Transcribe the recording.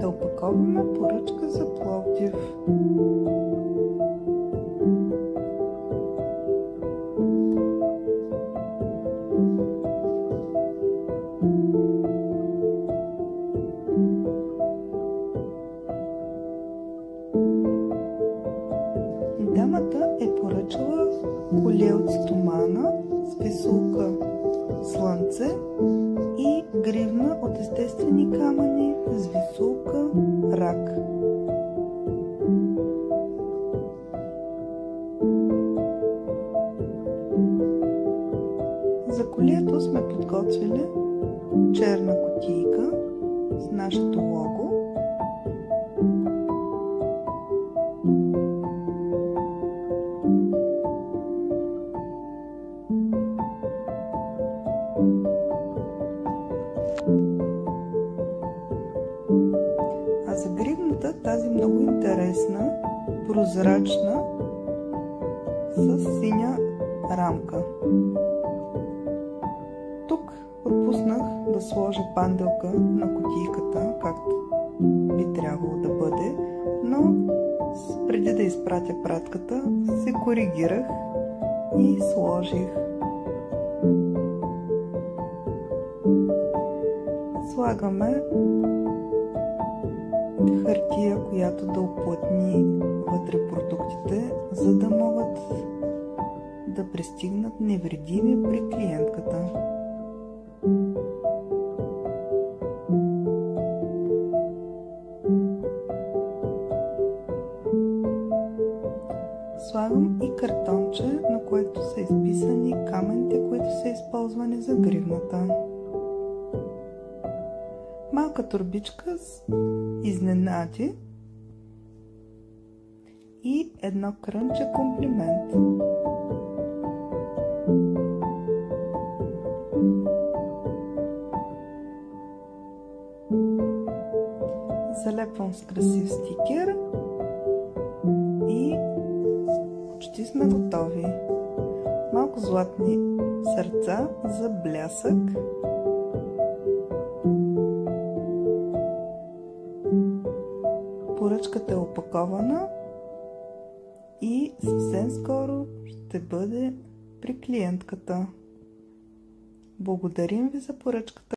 Да опаковаме поръчка за Пловдив. Дамата е поръчала коле от стомана с висулка слънце и гривна от естествени камъни с висулка рак. За колието сме подготвили черна кутийка с нашето лого. А за гривната, тази много интересна, прозрачна, с синя рамка. Тук пропуснах да сложа панделка на кутийката, както би трябвало да бъде, но преди да изпратя пратката се коригирах и сложих. Слагаме хартия, която да уплътни вътре продуктите, за да могат да пристигнат невредими при клиентката. Слагам и картонче, на което са изписани камъните, които са използвани за гривната. Малка торбичка с изненади и едно крънче комплимент. Залепвам с красив стикер и почти сме готови. Малко златни сърца за блясък. Поръчката е опакована и съвсем скоро ще бъде при клиентката. Благодарим ви за поръчката.